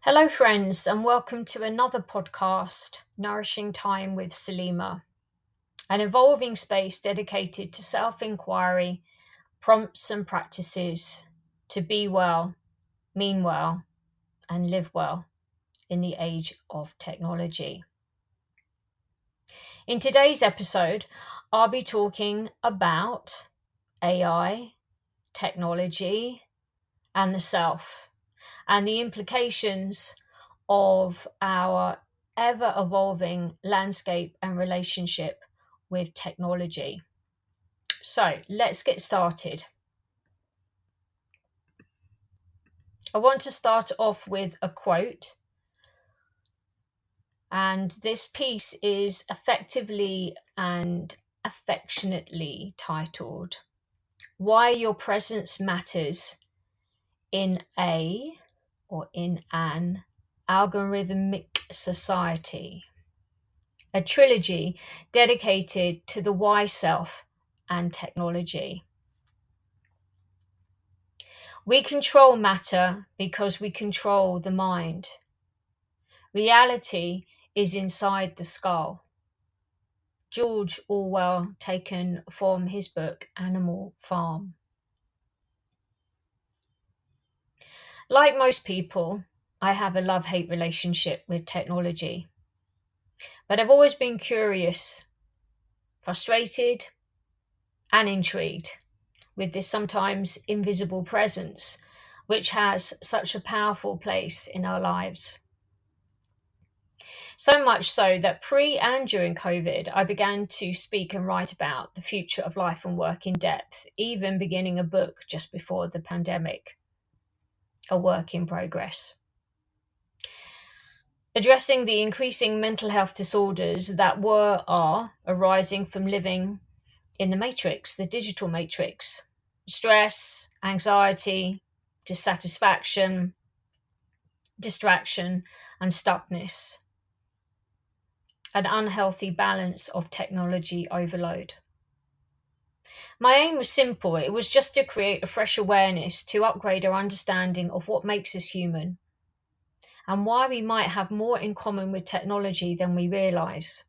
Hello, friends, and welcome to another podcast, Nourishing Time with Salema, an evolving space dedicated to self inquiry, prompts, and practices to be well, mean well, and live well in the age of technology. In today's episode, I'll be talking about AI, technology, and the self, and the implications of our ever-evolving landscape and relationship with technology. So let's get started. I want to start off with a quote, and this piece is effectively and affectionately titled, "Why Your Presence Matters in an Algorithmic Society." A trilogy dedicated to the why self and technology. We control matter because we control the mind. Reality is inside the skull. George Orwell, taken from his book Animal Farm. Like most people, I have a love-hate relationship with technology. But I've always been curious, frustrated, and intrigued with this sometimes invisible presence, which has such a powerful place in our lives. So much so that pre and during COVID, I began to speak and write about the future of life and work in depth, even beginning a book just before the pandemic, a work in progress. Addressing the increasing mental health disorders that are arising from living in the matrix, the digital matrix. Stress, anxiety, dissatisfaction, distraction, and stuckness. An unhealthy balance of technology overload. My aim was simple. It was just to create a fresh awareness, to upgrade our understanding of what makes us human and why we might have more in common with technology than we realize.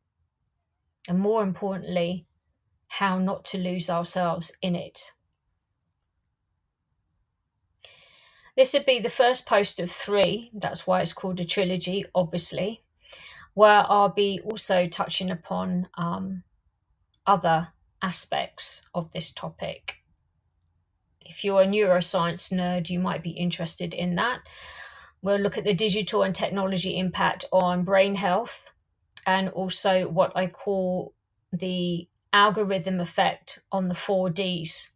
And more importantly, how not to lose ourselves in it. This would be the first post of 3, that's why it's called a trilogy, obviously, where I'll be also touching upon other aspects of this topic. If you're a neuroscience nerd, you might be interested in that. We'll look at the digital and technology impact on brain health and also what I call the algorithm effect on the 4Ds.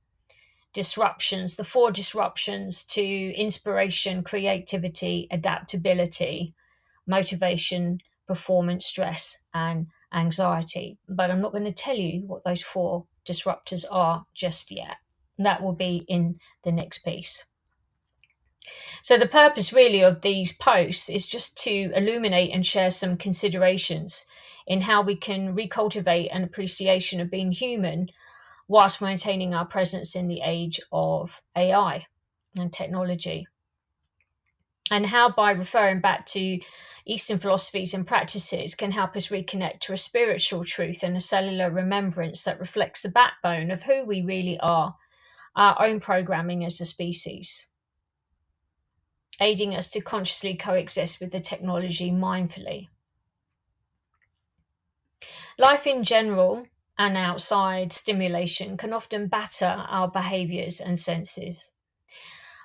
Disruptions, the 4 disruptions to inspiration, creativity, adaptability, motivation, performance, stress, and anxiety. But I'm not going to tell you what those 4 disruptors are just yet. That will be in the next piece. So the purpose really of these posts is just to illuminate and share some considerations in how we can recultivate an appreciation of being human whilst maintaining our presence in the age of AI and technology. And how, by referring back to Eastern philosophies and practices, can help us reconnect to a spiritual truth and a cellular remembrance that reflects the backbone of who we really are, our own programming as a species, aiding us to consciously coexist with the technology mindfully. Life in general and outside stimulation can often batter our behaviours and senses.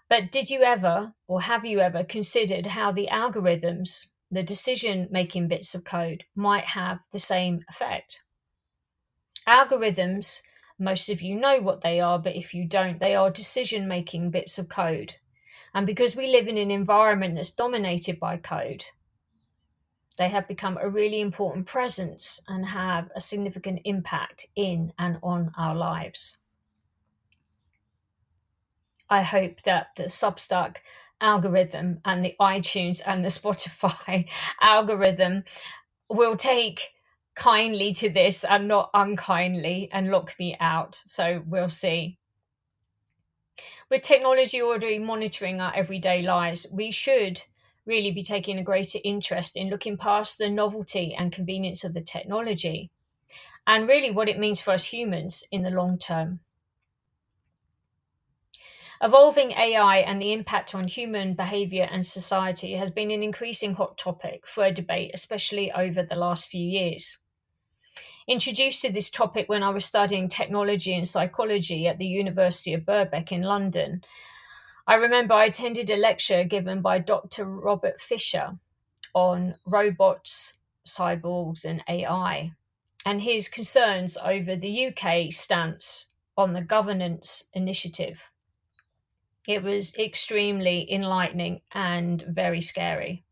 But did you ever, or have you ever, considered how the algorithms, the decision-making bits of code, might have the same effect? Algorithms, most of you know what they are, but if you don't, they are decision-making bits of code. And because we live in an environment that's dominated by code, they have become a really important presence and have a significant impact in and on our lives. I hope that the Substack algorithm and the iTunes and the Spotify algorithm will take kindly to this and not unkindly and lock me out. So we'll see. With technology already monitoring our everyday lives, we should really be taking a greater interest in looking past the novelty and convenience of the technology and really what it means for us humans in the long term. Evolving AI and the impact on human behavior and society has been an increasing hot topic for debate, especially over the last few years. Introduced to this topic when I was studying technology and psychology at the University of Birkbeck in London, I remember I attended a lecture given by Dr. Robert Fisher on robots, cyborgs, and AI, and his concerns over the UK stance on the governance initiative. It was extremely enlightening and very scary.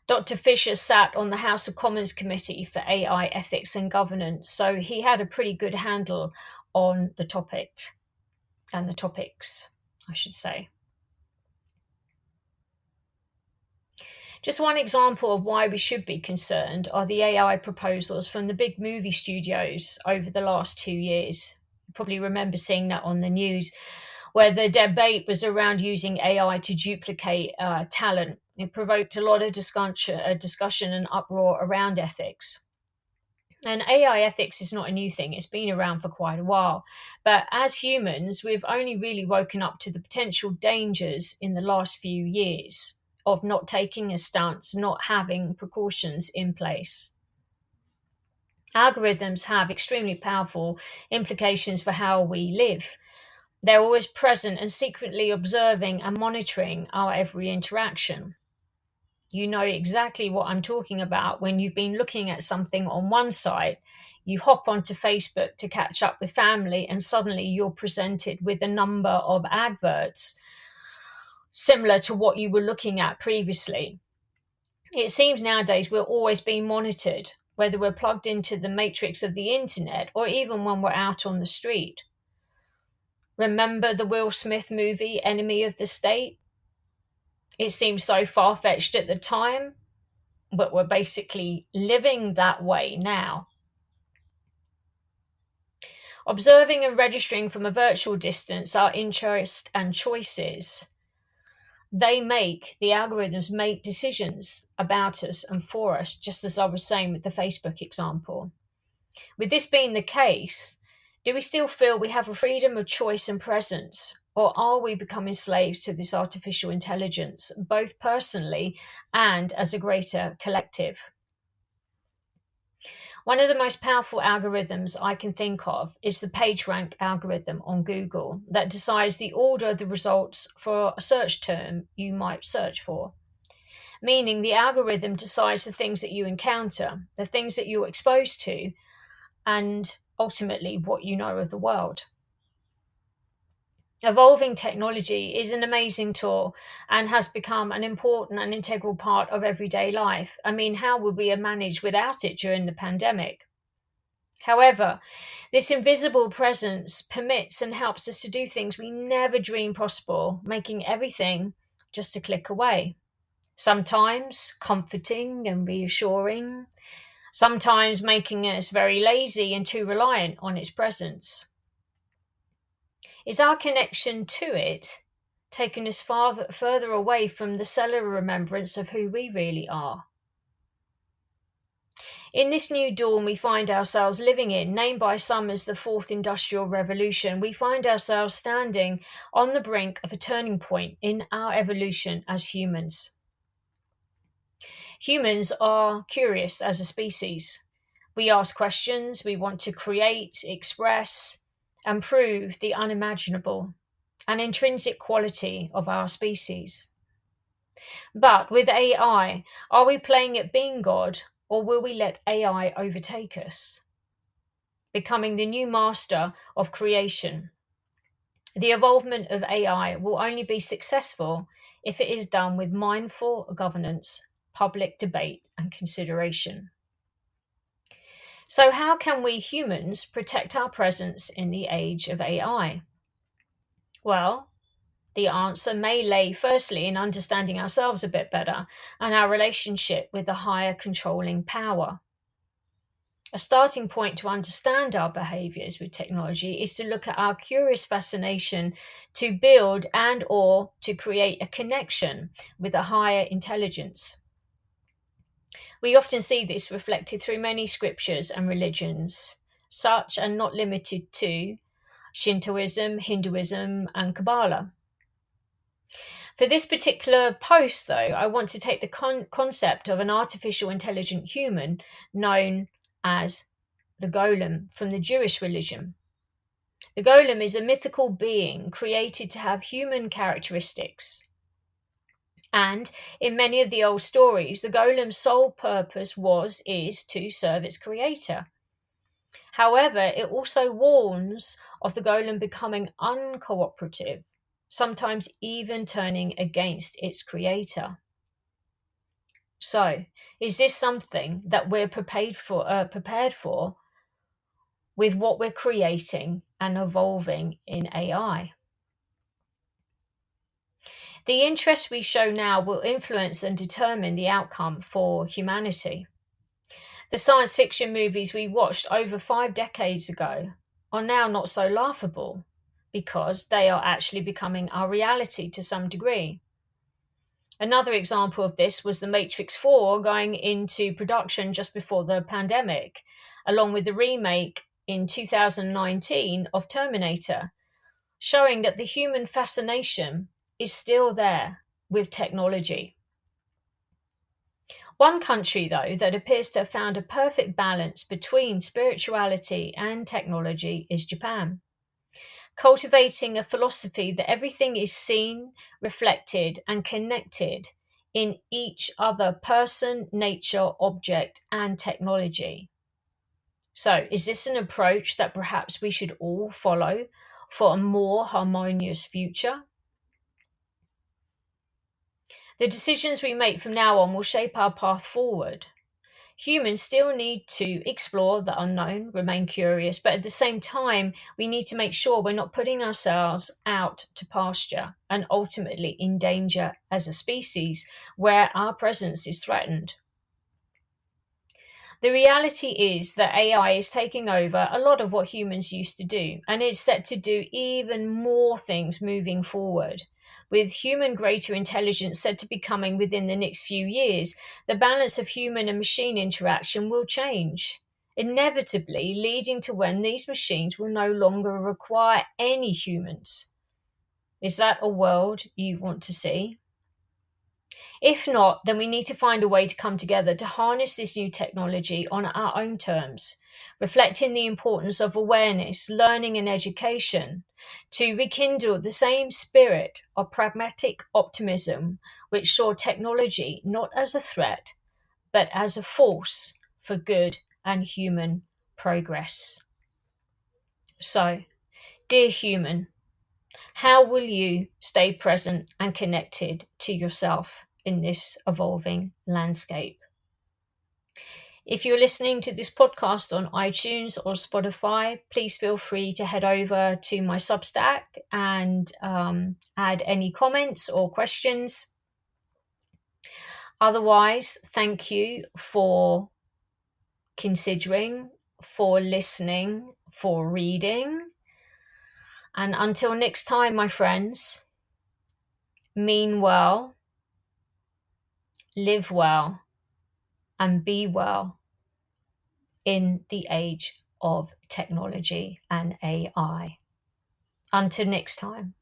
Dr. Fisher sat on the House of Commons Committee for AI Ethics and Governance, so he had a pretty good handle on the topic and the topics, I should say. Just one example of why we should be concerned are the AI proposals from the big movie studios over the last 2 years. You probably remember seeing that on the news, where the debate was around using AI to duplicate talent. It provoked a lot of discussion and uproar around ethics. And AI ethics is not a new thing, it's been around for quite a while. But as humans, we've only really woken up to the potential dangers in the last few years of not taking a stance, not having precautions in place. Algorithms have extremely powerful implications for how we live. They're always present and secretly observing and monitoring our every interaction. You know exactly what I'm talking about when you've been looking at something on one side, you hop onto Facebook to catch up with family, and suddenly you're presented with a number of adverts similar to what you were looking at previously. It seems nowadays we're always being monitored, whether we're plugged into the matrix of the internet or even when we're out on the street. Remember the Will Smith movie, Enemy of the State? It seemed so far fetched at the time, but we're basically living that way now. Observing and registering from a virtual distance our interests and choices. The algorithms make decisions about us and for us, just as I was saying with the Facebook example. With this being the case, do we still feel we have a freedom of choice and presence? Or are we becoming slaves to this artificial intelligence, both personally and as a greater collective? One of the most powerful algorithms I can think of is the PageRank algorithm on Google that decides the order of the results for a search term you might search for. Meaning the algorithm decides the things that you encounter, the things that you're exposed to, and ultimately what you know of the world. Evolving technology is an amazing tool and has become an important and integral part of everyday life. I mean, how would we have managed without it during the pandemic? However, this invisible presence permits and helps us to do things we never dreamed possible, making everything just a click away. Sometimes comforting and reassuring, sometimes making us very lazy and too reliant on its presence. Is our connection to it taking us further away from the cellular remembrance of who we really are? In this new dawn we find ourselves living in, named by some as the Fourth Industrial Revolution, we find ourselves standing on the brink of a turning point in our evolution as humans. Humans are curious as a species. We ask questions, we want to create, express, and prove the unimaginable, an intrinsic quality of our species. But with AI, are we playing at being God, or will we let AI overtake us, becoming the new master of creation? The evolvement of AI will only be successful if it is done with mindful governance, public debate, and consideration. So, how can we humans protect our presence in the age of AI? Well, the answer may lay firstly in understanding ourselves a bit better and our relationship with the higher controlling power. A starting point to understand our behaviors with technology is to look at our curious fascination to build and or to create a connection with a higher intelligence. We often see this reflected through many scriptures and religions, such and not limited to Shintoism, Hinduism, and Kabbalah. For this particular post, though, I want to take the concept of an artificial intelligent human known as the golem from the Jewish religion. The golem is a mythical being created to have human characteristics. And in many of the old stories, the golem's sole purpose is to serve its creator. However, it also warns of the golem becoming uncooperative, sometimes even turning against its creator. So, is this something that we're prepared for with what we're creating and evolving in AI? The interest we show now will influence and determine the outcome for humanity. The science fiction movies we watched over 5 decades ago are now not so laughable because they are actually becoming our reality to some degree. Another example of this was The Matrix 4 going into production just before the pandemic, along with the remake in 2019 of Terminator, showing that the human fascination is still there with technology. One country, though, that appears to have found a perfect balance between spirituality and technology is Japan, cultivating a philosophy that everything is seen, reflected, and connected in each other person, nature, object, and technology. So, is this an approach that perhaps we should all follow for a more harmonious future? The decisions we make from now on will shape our path forward. Humans still need to explore the unknown, remain curious, but at the same time, we need to make sure we're not putting ourselves out to pasture and ultimately in danger as a species where our presence is threatened. The reality is that AI is taking over a lot of what humans used to do, and it's set to do even more things moving forward. With human greater intelligence said to be coming within the next few years, the balance of human and machine interaction will change, inevitably leading to when these machines will no longer require any humans. Is that a world you want to see? If not, then we need to find a way to come together to harness this new technology on our own terms, reflecting the importance of awareness, learning, and education to rekindle the same spirit of pragmatic optimism which saw technology not as a threat, but as a force for good and human progress. So, dear human, how will you stay present and connected to yourself in this evolving landscape? If you're listening to this podcast on iTunes or Spotify, please feel free to head over to my Substack and add any comments or questions. Otherwise, thank you for considering, for listening, for reading. And until next time, my friends, mean well, live well, and be well in the age of technology and AI. Until next time.